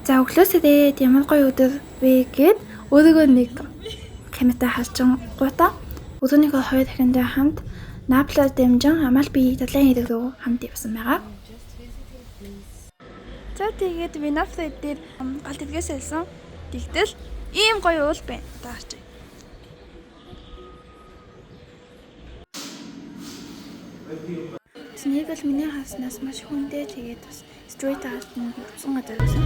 За өглөөсөө ямар гоё өдөр вэ гэд өөрийгөө нэг камертай харчингуудаа өдөрийнхөө 2 дахиндаа хамт Наполиос дэмжин Амалфи далайн ирэг рүү хамт явсан байгаа. За тэгээд би Наполи дээр галт тэргээс хэлсэн. Тэгтэл ийм гоё уул байна. Таарч. Тэнийг л миний хаснаас маш хүндээ тэгээд бас стрит арт нь утсан газар байсан.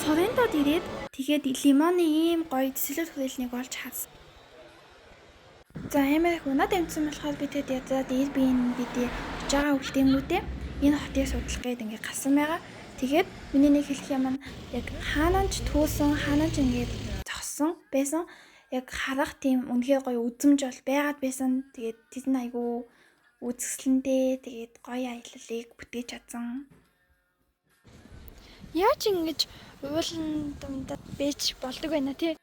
Сорентод ирээд тэгээд лимоны ийм гоё цэцлэг хүрээлнийг олж харсан. За амар их унаад амжсан болохоор би тэгээд ядаад Airbnb дээр очиж байгаа үлдэнгүүтээ энэ хотыг судлах гээд ингээд гасан байгаа. Тэгээд миний нэг хэлэх юм нь яг хаанаач төөсөн, хаанаач ингээд зогссон байсан. Яг харах тийм үнэхээр гоё үзмж бол байгаад байсан. Тэгээд тэд нь айгүй үзэсгэлэнтэй тэгээд гоё аяллалыг бүтээж чадсан. Яаж ингэж уулын дундаа бэж болдог байна тий?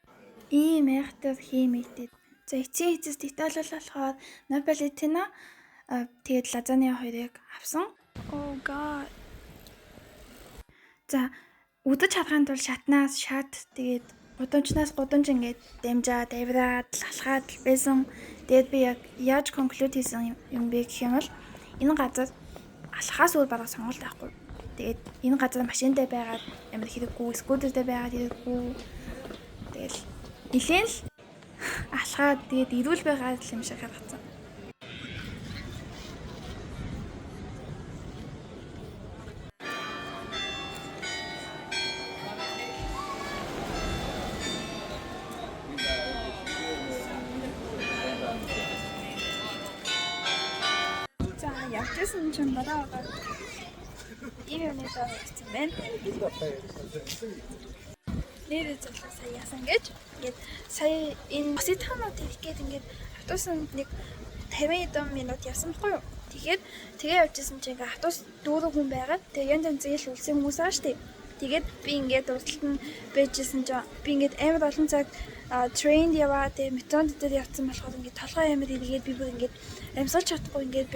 Ийм айхтар хиймэгтэй. За эцсийн эцэс деталь болохоор Наполитана тэгээд лазаны хоёрыг авсан. Oh god. За үдэж чадхын тулд шатнаас шат тэгээд гудамжнаас гудамж ингээд дамжаад авираад алхаад байсан. Тэгээд би яг яаж конклюд хийсэн юм бэ гэх юм бол энэ газар алхахаас өөр бараг сонголт байхгүй. Тэгээд энэ газар машинтай байгаад амар хэрэггүй, скутертэй байгаад хэрэггүй. Тэгэл нилээн л алхаад тэгээд ирүүл байгаад юм шиг харагдсан. Явчихсан чинь бараагаа ийм нэг тавьчихсан байна. Нэрээ зөвлөө сая яасан гэж. Ингээд сая энэ Поситанод ирэх гээд ингээд автобусан нэг 50 минут явсан байхгүй юу? Тэгээ явчихсан чинь ингээд автобус 4 хүн байгаад тэгээ янз янз зээл үлсэн хүмүүс байгаа шүү дээ. Тэгээд би ингээд урталт нь байжсэн чинь би ингээд амар олон цаг трейнд яваа тэгээ метронд дээр явцсан болохоор ингээд толгой амар эргээд би бүр ингээд амьсгалж чадахгүй ингээд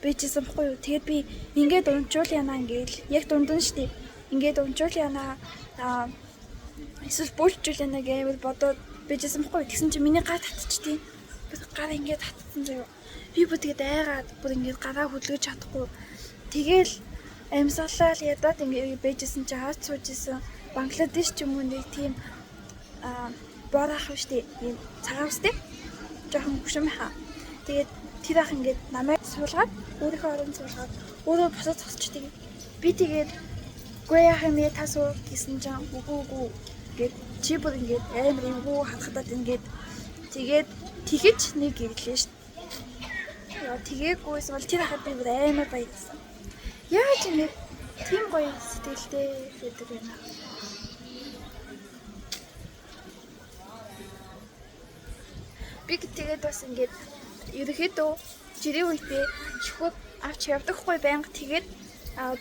байжсэн байхгүй юу. Тэгээд би ингээд унжуул яана ингээд яг дундун шүү дээ. Ингээд унжуул яана эсвэл буулжуул яана гэмээр бодоод байжсэн байхгүй юу. Тэгсэн чинь миний гар татчихтий. Гар ингээд татсан заяа. Би бүр тэгээд айгаад бүр ингээд гараа хөдөлгөж чадахгүй. Тэгээл амьсгалал ядаад ингээд байжсэн чинь хаач сууж исэн Бангладеш ч юм уу нэг тийм борах штэ ийм цагаан үстэй жоохон гүшим хаа. Тэгээд тэр ах ингээд намайг суулгаад өөрийнхөө оронд суулгаад өөрөө босоод зогсчихдаг. Би тэгээд гүй яах юм бэ та суу гэсэн чинь үгүй гэд чи бүр ингээд амар эвгүй хатхадаад ингээд тэгээд тэгэж нэг ирлээ штэ. Яа тэгээгүйс бол тэр ахад би бүр амар баярлсан. Яаж ингэж тийм гоё сэтгэлтэй байдаг вэ? Би тэгээд бас ингээд ерөөхдөө жирийн үедээ шөхөд авч явдаггүй байнга тэгээд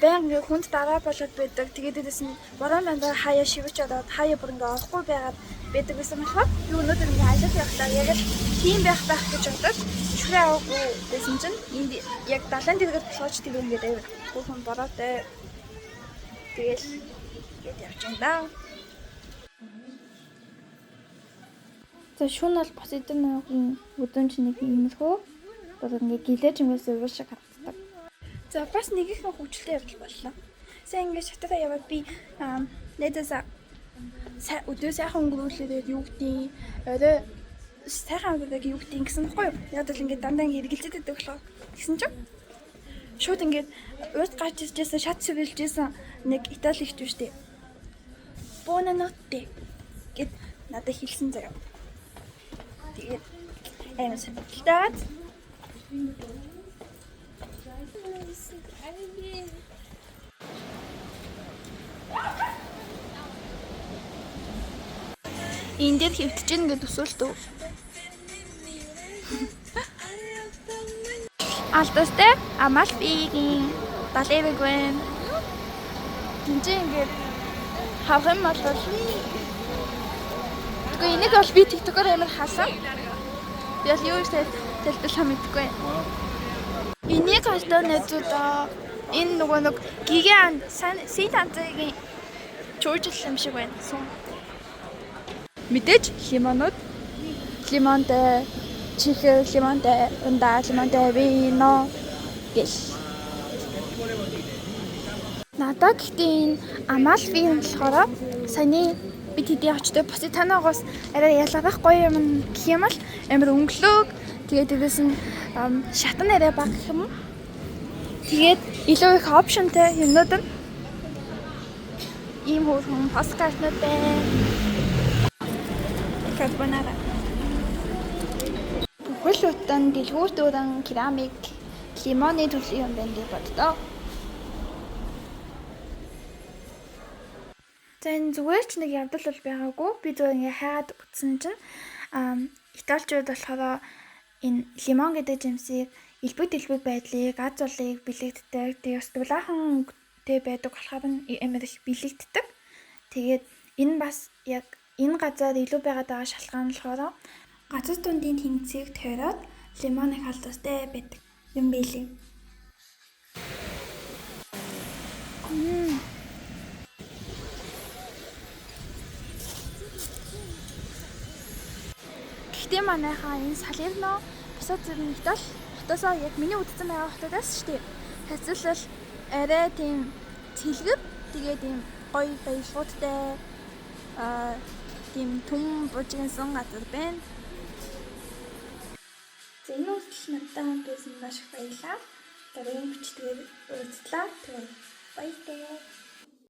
байнга хүнд дараа болоод байдаг. Тэгээд дэс нь бороо мандаа хаяа шивэж ороод хаяа бүр ингээд орохгүй байгаад байдаг гэсэн болохоор би өнөөдөр ингээд ажил явахдаа яг л тийм байх гэж бодоод шүрээ аваагүй байсан чинь энд яг далайн дэргэд босооч тэр ингээд авир бүхэн бороотой. Тэгэл гээд явчихсан даа. За шүүн бол бас эдгээр өдөөч нэг иймэрхүү бол ингээ гэлээж юмээс уул шиг харагддаг. За бас нэгийнхэн хөвчлөлтэй явдал боллоо. Сайн ингээ шатараа яваад би нэдэсаа өдөө сайхан өнгөрүүлээд юу гэдгийг орой сайхан өнгөрөөг юу гэдгийг гэсэн байхгүй юу? Яг л ингээ дандаа ингээ эргэлзээд байдаг болохоор тэгсэн чинь шууд ингээ урд гарч иржсэн шат сэрэлжсэн нэг Итали ихч биш үү? Buonanotte гэд надад хэлсэн заяа. Тэгээд амар сонирхолтой. Энд дээр хөвтөж гин гэж төсөөлтөө. Алтастай Амалфигийн далайрэг байна. Тинжээ ингээд хавх юм бол Гэхдээ энийг бол би TikTok-оор амар хаасан. Би бол юу гэж тайлбарлах мэдгүй. Энийг хаштай найзуудаа энэ нөгөө нэг гиган ситанцгийн чуужил юм шиг байна. Мэдээж лимонтэй, чихэр лимонтэй, ундаа лимонтэй, вино гэл. Надад гэхдээ энэ Амалфи юм болохоор саяны бид хэдий очтой босыг танаагаас арай ялгарах гоё юм гэх юм бол амар өнгөлөг тэгээд дээрэс нь шатан арай баг гэх юм. Тэгээд илүү их опшнтэй юмнууд нь ийм хөрхөн посткартнууд байна. Карбонара. Бүхэл утан дэлгүүртүүрэн керамик лимоны төрлийн юм байна гэж боддоо. За энэ зүгээр ч нэг явдал бол байгаагүй. Би зөв ингээ хайгаад утсан чинь италичууд болохоор энэ лимон гэдэг жимсийг элбэг дэлбэг байдлыг, аз золыг бэлэгддэг. Тэгээ бас дулаахан өнгөтэй байдаг болохоор амар их бэлэгддэг. Тэгээд энэ бас яг энэ газар илүү байгаад байгаа шалтгаан нь болохоор газар дундын тэнцвийг тойроод лимоныг халдвартай байдаг юм билий. Гэхдээ манайхаа энэ Салерно бусад зэрэгт л хотоосоо яг миний үдцэн байгаа хотоос шүү дээ. Хацлал арай тийм цэлгэв. Тэгээд ийм гоё баялгуудтай тийм түн бужигнсан газар байна. За энэ үзэл надад хамт байсан маш их баярлалаа. Дараагийн бичгээр уулзлаа. Баярлалаа.